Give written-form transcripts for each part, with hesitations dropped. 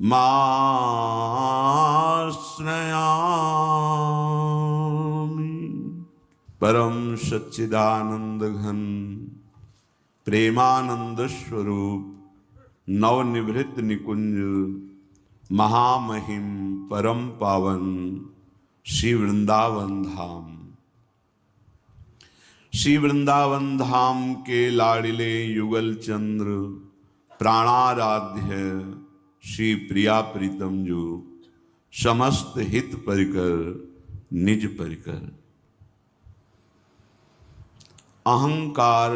माश्रयामि। परम सच्चिदानंद घन प्रेमानंद स्वरूप नवनिभृत निकुंज महामहिम परम पावन श्री वृंदावन धाम। श्री वृंदावन धाम के लाडिले युगल चंद्र प्राणाराध्य श्री प्रिया प्रीतम जो समस्त हित परिकर निज परिकर। अहंकार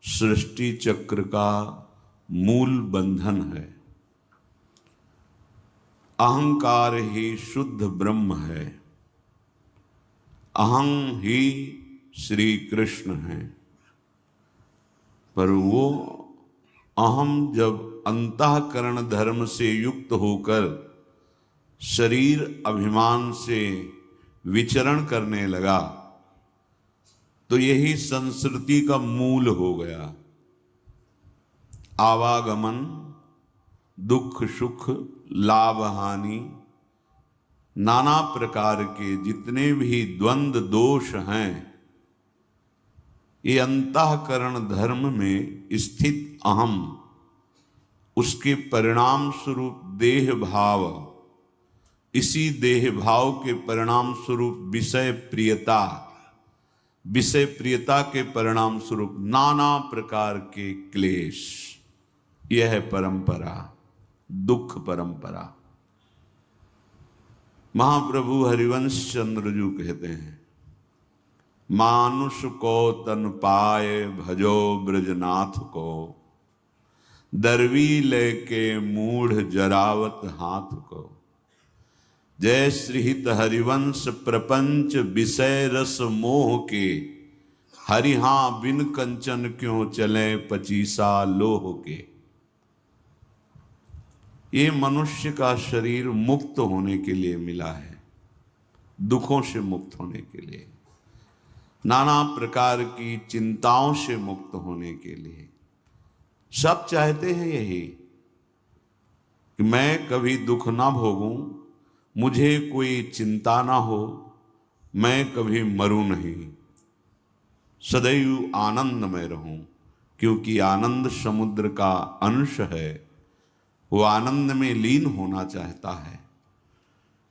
सृष्टि चक्र का मूल बंधन है। अहंकार ही शुद्ध ब्रह्म है। अहं ही श्री कृष्ण है। पर वो अहम जब अंतःकरण धर्म से युक्त होकर शरीर अभिमान से विचरण करने लगा तो यही संस्कृति का मूल हो गया। आवागमन, दुख सुख, लाभ हानि, नाना प्रकार के जितने भी द्वंद्व दोष हैं, ये अंतःकरण धर्म में स्थित अहम, उसके परिणाम स्वरूप देह भाव, इसी देह भाव के परिणाम स्वरूप विषय प्रियता, विषय प्रियता के परिणाम स्वरूप नाना प्रकार के क्लेश। यह है परंपरा, दुख परंपरा। महाप्रभु हरिवंश चंद्र जी कहते हैं, मानुष को तन पाए भजो ब्रजनाथ को, दरवी लेके मूढ़ जरावत हाथ को। जय श्रीहित हरिवंश प्रपंच विषय रस मोह के, हरिहां बिन कंचन क्यों चले पचीसा लोह के। ये मनुष्य का शरीर मुक्त होने के लिए मिला है, दुखों से मुक्त होने के लिए, नाना प्रकार की चिंताओं से मुक्त होने के लिए। सब चाहते हैं यही कि मैं कभी दुख ना भोगूं, मुझे कोई चिंता ना हो, मैं कभी मरूं नहीं, सदैव आनंद में रहूं। क्योंकि आनंद समुद्र का अंश है, वो आनंद में लीन होना चाहता है।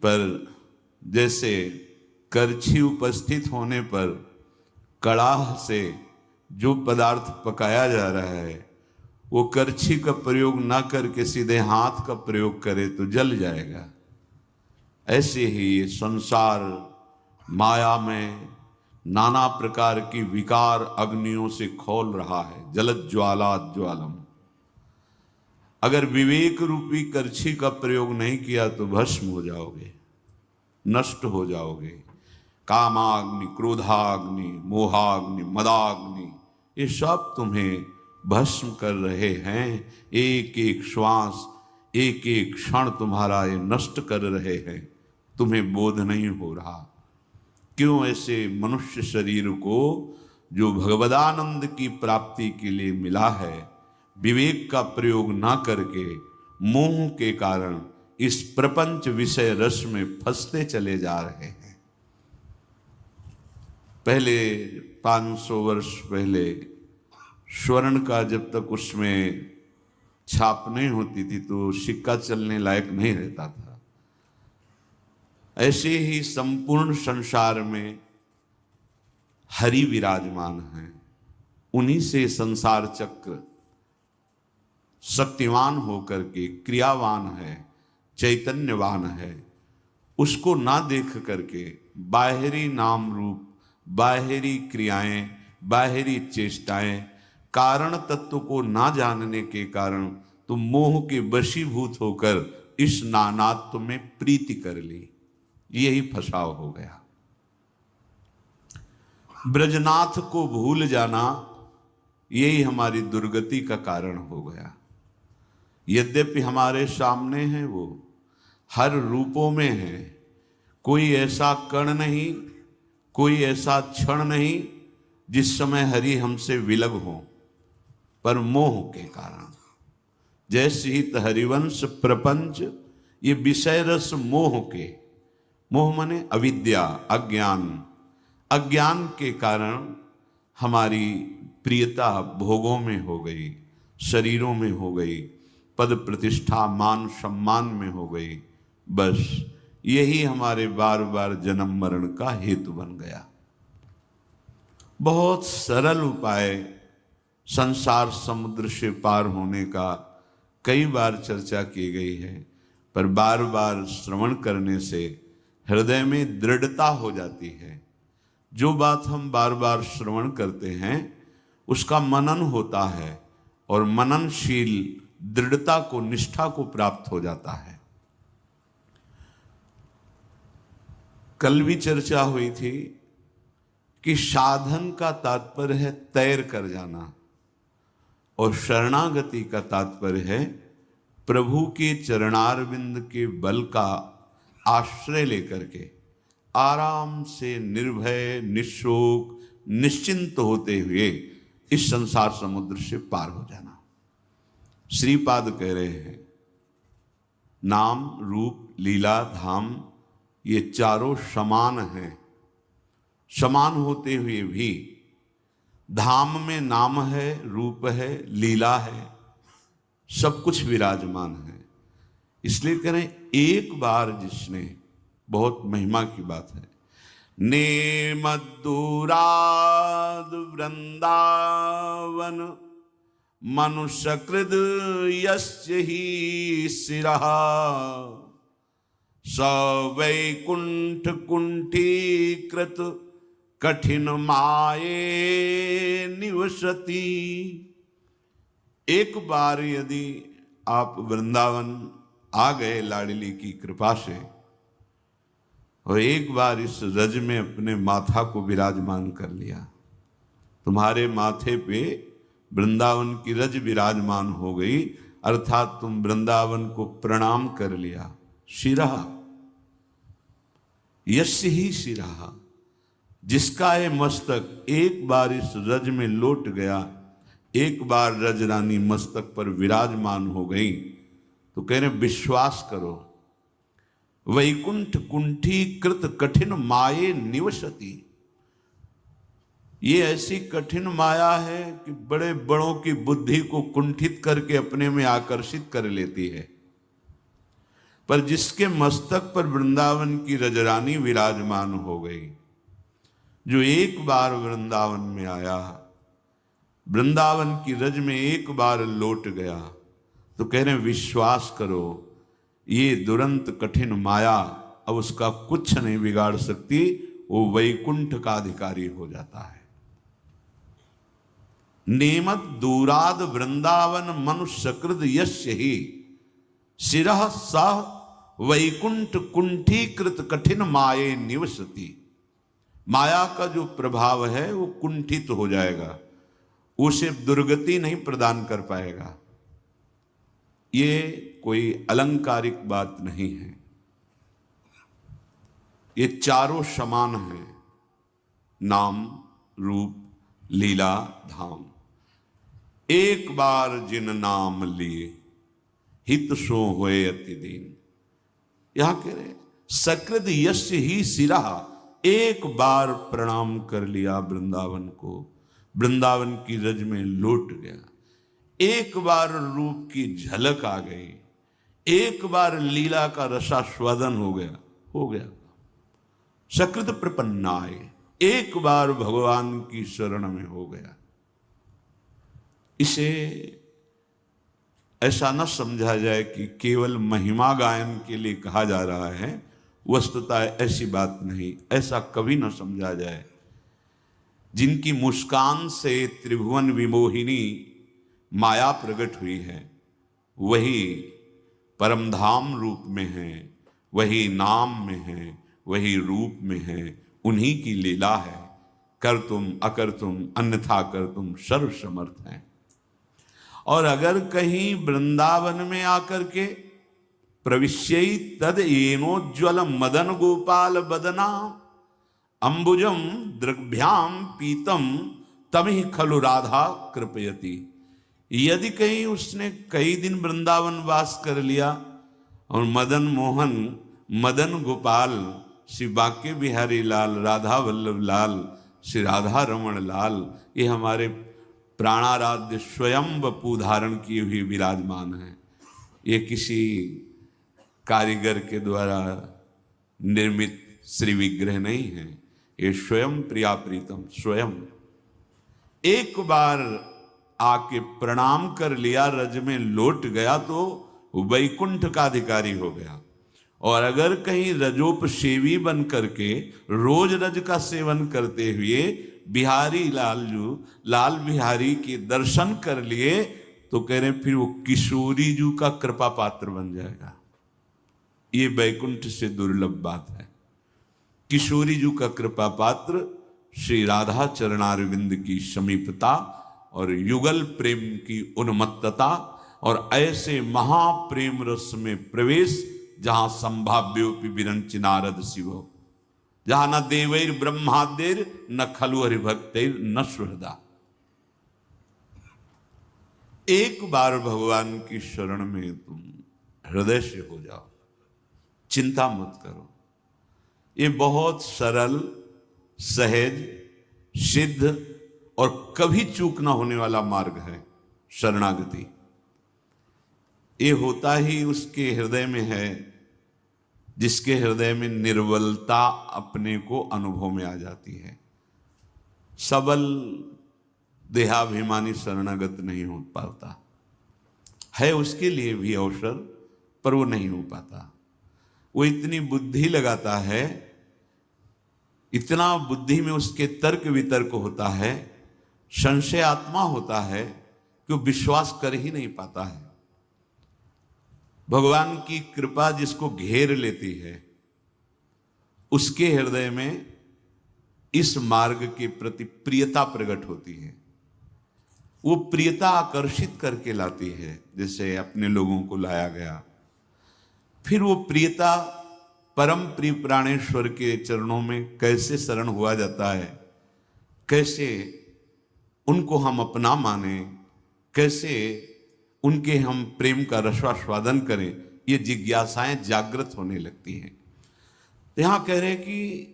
पर जैसे करछी उपस्थित होने पर कड़ाह से जो पदार्थ पकाया जा रहा है, वो करछी का प्रयोग ना करके सीधे हाथ का प्रयोग करे तो जल जाएगा। ऐसे ही ये संसार माया में नाना प्रकार की विकार अग्नियों से खोल रहा है। जलद ज्वाला ज्वालम। अगर विवेक रूपी करछी का प्रयोग नहीं किया तो भस्म हो जाओगे, नष्ट हो जाओगे। कामाग्नि, क्रोधाग्नि, मोहाग्नि, मदाग्नि, ये सब तुम्हें भस्म कर रहे हैं। एक एक श्वास, एक एक क्षण तुम्हारा ये नष्ट कर रहे हैं, तुम्हें बोध नहीं हो रहा। क्यों ऐसे मनुष्य शरीर को जो भगवदानंद की प्राप्ति के लिए मिला है, विवेक का प्रयोग ना करके मोह के कारण इस प्रपंच विषय रस में फंसते चले जा रहे हैं। पहले 500 वर्ष पहले स्वर्ण का जब तक उसमें छाप नहीं होती थी तो सिक्का चलने लायक नहीं रहता था। ऐसे ही संपूर्ण संसार में हरि विराजमान है। उन्हीं से संसार चक्र शक्तिवान होकर के क्रियावान है, चैतन्यवान है। उसको ना देख करके बाहरी नाम रूप, बाहरी क्रियाएं, बाहरी चेष्टाएं, कारण तत्व को ना जानने के कारण तुम मोह के वशीभूत होकर इस नानात्व में प्रीति कर ली। यही फसाव हो गया। ब्रजनाथ को भूल जाना यही हमारी दुर्गति का कारण हो गया। यद्यपि हमारे सामने है, वो हर रूपों में है। कोई ऐसा कण नहीं, कोई ऐसा क्षण नहीं जिस समय हरि हमसे विलग हो, पर मोह के कारण, जैसे ही हरिवंश प्रपंच ये विषय रस मोह के, मोह माने अविद्या, अज्ञान, अज्ञान के कारण हमारी प्रियता भोगों में हो गई, शरीरों में हो गई, पद प्रतिष्ठा मान सम्मान में हो गई। बस यही हमारे बार बार जन्म मरण का हेतु बन गया। बहुत सरल उपाय संसार समुद्र से पार होने का कई बार चर्चा की गई है, पर बार बार श्रवण करने से हृदय में दृढ़ता हो जाती है। जो बात हम बार बार श्रवण करते हैं उसका मनन होता है और मननशील दृढ़ता को, निष्ठा को प्राप्त हो जाता है। कल भी चर्चा हुई थी कि साधन का तात्पर्य है तैर कर जाना और शरणागति का तात्पर्य है प्रभु के चरणारविंद के बल का आश्रय लेकर के आराम से निर्भय, निशोक, निश्चिंत होते हुए इस संसार समुद्र से पार हो जाना। श्रीपाद कह रहे हैं नाम, रूप, लीला, धाम ये चारों समान हैं। समान होते हुए भी धाम में नाम है, रूप है, लीला है, सब कुछ विराजमान है। इसलिए कह रहे हैं एक बार जिसने, बहुत महिमा की बात है, नेमद्दूराद वृंदावन मनुष्यकृद यस्य ही शिरः स वैकुंठ कुंठीकृत कठिन माये निवसति। एक बार यदि आप वृंदावन आ गए लाडली की कृपा से और एक बार इस रज में अपने माथा को विराजमान कर लिया, तुम्हारे माथे पे वृंदावन की रज विराजमान हो गई, अर्थात तुम वृंदावन को प्रणाम कर लिया। शिरः, यस्य ही शिरः, जिसका ये मस्तक एक बार इस रज में लौट गया, एक बार रज रानी मस्तक पर विराजमान हो गई, तो कह रहे विश्वास करो, वैकुंठ कुंठीकृत कठिन माये निवसति। ये ऐसी कठिन माया है कि बड़े बड़ों की बुद्धि को कुंठित करके अपने में आकर्षित कर लेती है, पर जिसके मस्तक पर वृंदावन की रजरानी विराजमान हो गई, जो एक बार वृंदावन में आया, वृंदावन की रज में एक बार लौट गया, तो कह रहे हैं विश्वास करो, ये दुरंत कठिन माया अब उसका कुछ नहीं बिगाड़ सकती, वो वैकुंठ का अधिकारी हो जाता है। नेमत दूराद वृंदावन मनुष्यकृत यस्य ही शिरः सह वैकुंठ कुंठीकृत कठिन माये निवसति। माया का जो प्रभाव है वो कुंठित हो जाएगा, उसे दुर्गति नहीं प्रदान कर पाएगा। ये कोई अलंकारिक बात नहीं है, ये चारों समान हैं, नाम, रूप, लीला, धाम। एक बार जिन नाम लिए हित सो होए अति दीन। यहां कह रहे सकृद यस्य ही शिरः, एक बार प्रणाम कर लिया वृंदावन को, वृंदावन की रज में लौट गया, एक बार रूप की झलक आ गई, एक बार लीला का रसास्वादन हो गया सकृत प्रपन्नाय, एक बार भगवान की शरण में हो गया। इसे ऐसा न समझा जाए कि केवल महिमा गायन के लिए कहा जा रहा है, वस्तुतः ऐसी बात नहीं, ऐसा कभी न समझा जाए। जिनकी मुस्कान से त्रिभुवन विमोहिनी माया प्रकट हुई है, वही परमधाम रूप में है, वही नाम में है, वही रूप में है, उन्हीं की लीला है। कर तुम अकर तुम अन्यथा कर तुम सर्व समर्थ हैं। और अगर कहीं वृंदावन में आकर के प्रविश्यई तद येनोज्ज्वल मदन गोपाल बदना अंबुजम दृग्भ्याम पीतम तमिह खलु राधा कृपयति। यदि कहीं उसने कई दिन वृंदावन वास कर लिया और मदन मोहन, मदन गोपाल, श्री बांके बिहारी लाल, राधा वल्लभ लाल, श्री राधा रमण लाल, ये हमारे प्राणाराध्य स्वयं वपु धारण किए हुए विराजमान हैं। ये किसी कारीगर के द्वारा निर्मित श्री विग्रह नहीं है, ये स्वयं प्रिया प्रीतम स्वयं एक बार आके प्रणाम कर लिया, रज में लौट गया तो वैकुंठ का अधिकारी हो गया। और अगर कहीं रजोपसेवी बन करके रोज रज का सेवन करते हुए बिहारी लाल बिहारी के दर्शन कर लिए तो कह रहे फिर वो किशोरी जू का कृपा पात्र बन जाएगा। ये वैकुंठ से दुर्लभ बात है। किशोरी जू का कृपा पात्र श्री राधा चरणारविंद की समीपता और युगल प्रेम की उन्मत्तता और ऐसे महाप्रेम रस में प्रवेश जहां संभाव्योपि विरंच नारद शिवो, जहां न देवैर ब्रह्मादेर न खलु हरिभक्तैर न सुहृदा। एक बार भगवान की शरण में तुम हृदय से हो जाओ, चिंता मत करो। ये बहुत सरल, सहज, सिद्ध और कभी चूक ना होने वाला मार्ग है शरणागति। ये होता ही उसके हृदय में है जिसके हृदय में निर्बलता अपने को अनुभव में आ जाती है। सबल देहाभिमानी शरणागत नहीं हो पाता है, उसके लिए भी अवसर, पर वो नहीं हो पाता। वो इतनी बुद्धि लगाता है, इतना बुद्धि में उसके तर्क वितर्क होता है, संशय आत्मा होता है कि वो विश्वास कर ही नहीं पाता है। भगवान की कृपा जिसको घेर लेती है उसके हृदय में इस मार्ग के प्रति प्रियता प्रकट होती है। वो प्रियता आकर्षित करके लाती है, जैसे अपने लोगों को लाया गया। फिर वो प्रियता परम प्रिय प्राणेश्वर के चरणों में कैसे शरण हुआ जाता है, कैसे उनको हम अपना माने, कैसे उनके हम प्रेम का रसास्वादन करें, ये जिज्ञासाएं जागृत होने लगती हैं। यहां कह रहे कि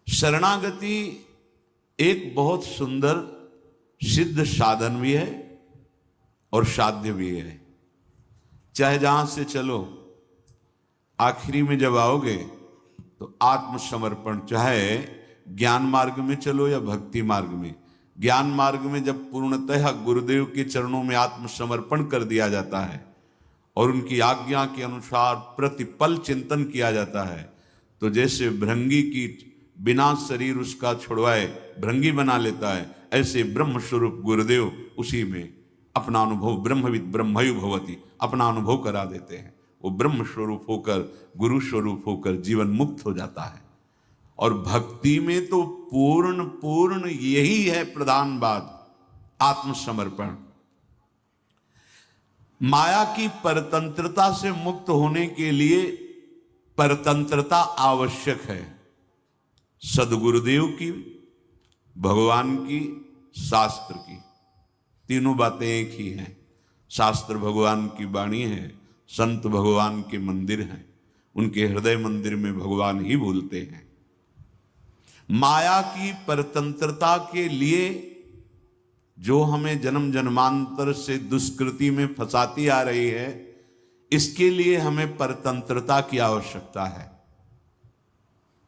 शरणागति एक बहुत सुंदर सिद्ध साधन भी है और साध्य भी है। चाहे जहां से चलो, आखिरी में जब आओगे तो आत्मसमर्पण, चाहे ज्ञान मार्ग में चलो या भक्ति मार्ग में। ज्ञान मार्ग में जब पूर्णतः गुरुदेव के चरणों में आत्मसमर्पण कर दिया जाता है और उनकी आज्ञा के अनुसार प्रतिपल चिंतन किया जाता है, तो जैसे भृंगी कीट बिना शरीर उसका छुड़वाए भृंगी बना लेता है, ऐसे ब्रह्म स्वरूप गुरुदेव उसी में अपना अनुभव, ब्रह्मविद ब्रह्मयु भवति, अपना अनुभव करा देते हैं। वो ब्रह्म स्वरूप होकर, गुरु स्वरूप होकर जीवन मुक्त हो जाता है। और भक्ति में तो पूर्ण यही है प्रधान बात, आत्मसमर्पण। माया की परतंत्रता से मुक्त होने के लिए परतंत्रता आवश्यक है। सदगुरुदेव की, भगवान की, शास्त्र की, तीनों बातें एक ही हैं। शास्त्र भगवान की वाणी है, संत भगवान के मंदिर हैं, उनके हृदय मंदिर में भगवान ही बोलते हैं। माया की परतंत्रता के लिए जो हमें जन्म जन्मांतर से दुष्कृति में फंसाती आ रही है, इसके लिए हमें परतंत्रता की आवश्यकता है।